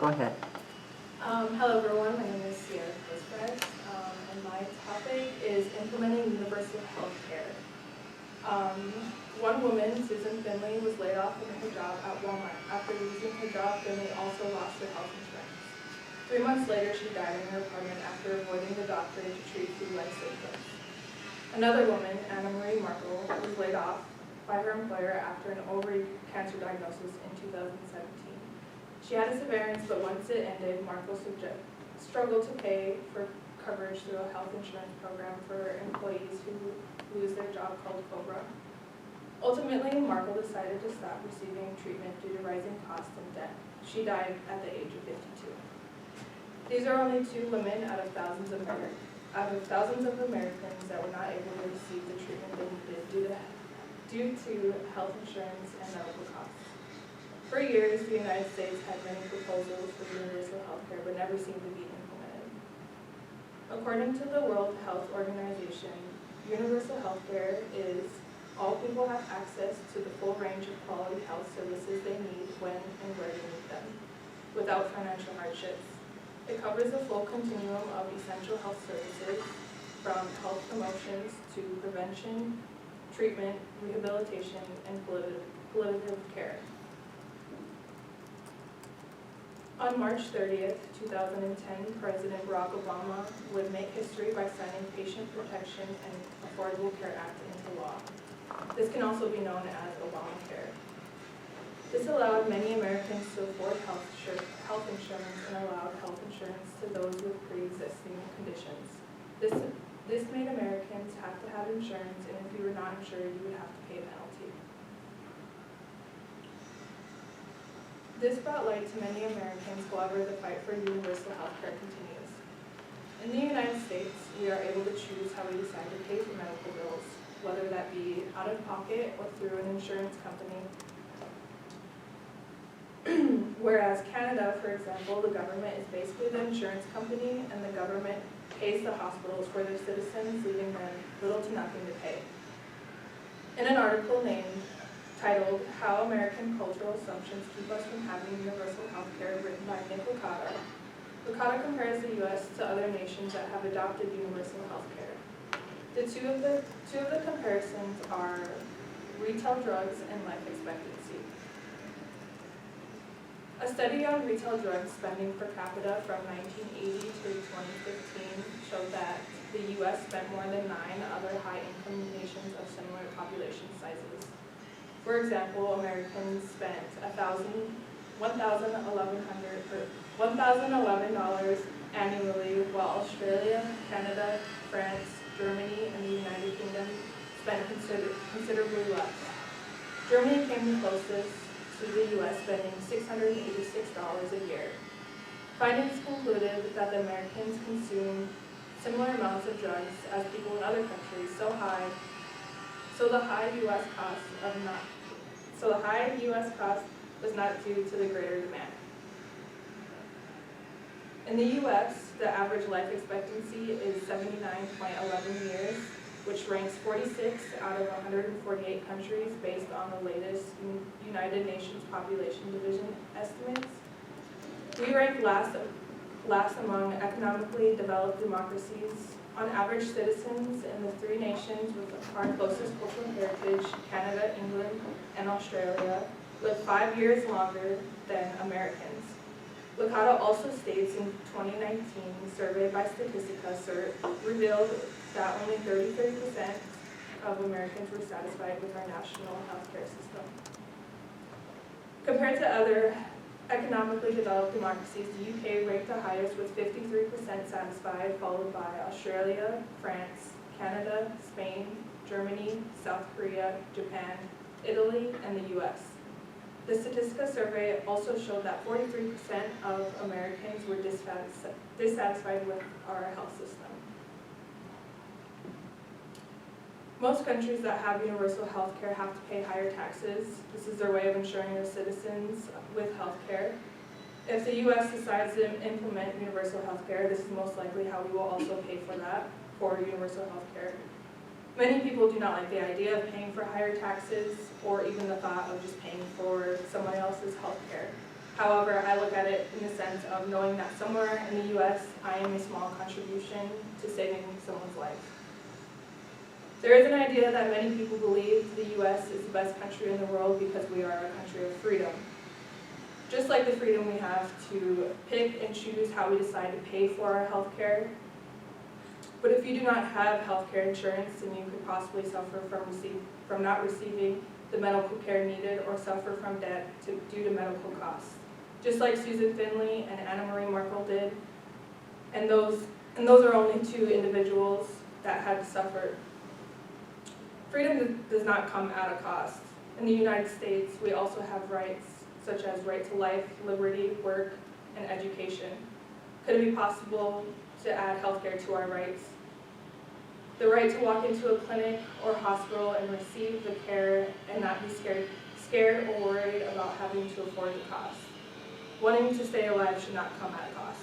Go ahead. Hello everyone, my name is Sierra Cosperez, and my topic is implementing universal health care. One woman, Susan Finley, was laid off from her job at Walmart. After losing her job, Finley also lost her health insurance. 3 months later, she died in her apartment after avoiding the doctor to treat flu-like symptoms. Another woman, Anna Marie Markle, was laid off by her employer after an ovary cancer diagnosis in 2017. She had a severance, but once it ended, Markle struggled to pay for coverage through a health insurance program for employees who lose their job called COBRA. Ultimately, Markle decided to stop receiving treatment due to rising costs and debt. She died at the age of 52. These are only 2 women out of thousands of Americans that were not able to receive the treatment they needed due to health insurance and medical costs. For years, the United States had many proposals for universal health care, but never seemed to be implemented. According to the World Health Organization, universal health care is all people have access to the full range of quality health services they need when and where they need them, without financial hardships. It covers the full continuum of essential health services, from health promotions to prevention, treatment, rehabilitation, and palliative care. On March 30th, 2010, President Barack Obama would make history by signing Patient Protection and Affordable Care Act into law. This can also be known as Obamacare. This allowed many Americans to afford health insurance and allowed health insurance to those with pre-existing conditions. This made Americans have to have insurance, and if you were not insured, you would have to pay a penalty. This brought light to many Americans, however, the fight for universal health care continues. In the United States, we are able to choose how we decide to pay for medical bills, whether that be out of pocket or through an insurance company. Whereas Canada, for example, the government is basically the insurance company, and the government pays the hospitals for their citizens, leaving them little to nothing to pay. In an article titled How American Cultural Assumptions Keep Us from Having Universal Health Care, written by Nick Licata, Licata compares the U.S. to other nations that have adopted universal health care. The two of the comparisons are retail drugs and life expectancy. A study on retail drug spending per capita from 1980 to 2015 showed that the U.S. spent more than 9 other high-income nations of similar population sizes. For example, Americans spent $1,011 annually, while Australia, Canada, France, Germany, and the United Kingdom spent considerably less. Germany came the closest to the U.S., spending $686 a year. Findings concluded that the Americans consume similar amounts of drugs as people in other countries, so the high U.S. cost was not due to the greater demand. In the U.S., the average life expectancy is 79.11 years, which ranks 46 out of 148 countries based on the latest United Nations Population Division estimates. We rank last among economically developed democracies. On average, citizens in the 3 nations with our closest cultural heritage, Canada, England, and Australia, live 5 years longer than Americans. Licata also states in 2019, survey by Statistica revealed that only 33% of Americans were satisfied with our national healthcare system. Compared to other economically developed democracies, the UK ranked the highest with 53% satisfied, followed by Australia, France, Canada, Spain, Germany, South Korea, Japan, Italy, and the US. The Statistica survey also showed that 43% of Americans were dissatisfied with our health system. Most countries that have universal health care have to pay higher taxes. This is their way of ensuring their citizens with health care. If the U.S. decides to implement universal health care, this is most likely how we will also pay for that, for universal health care. Many people do not like the idea of paying for higher taxes or even the thought of just paying for someone else's health care. However, I look at it in the sense of knowing that somewhere in the US, I am a small contribution to saving someone's life. There is an idea that many people believe the US is the best country in the world because we are a country of freedom. Just like the freedom we have to pick and choose how we decide to pay for our health care. But if you do not have health care insurance, then you could possibly suffer from not receiving the medical care needed or suffer from debt due to medical costs. Just like Susan Finley and Anna Marie Merkel did, and those are only two individuals that had suffered. Freedom does not come at a cost. In the United States, we also have rights such as right to life, liberty, work, and education. Could it be possible to add healthcare to our rights? The right to walk into a clinic or hospital and receive the care and not be scared or worried about having to afford the cost. Wanting to stay alive should not come at a cost.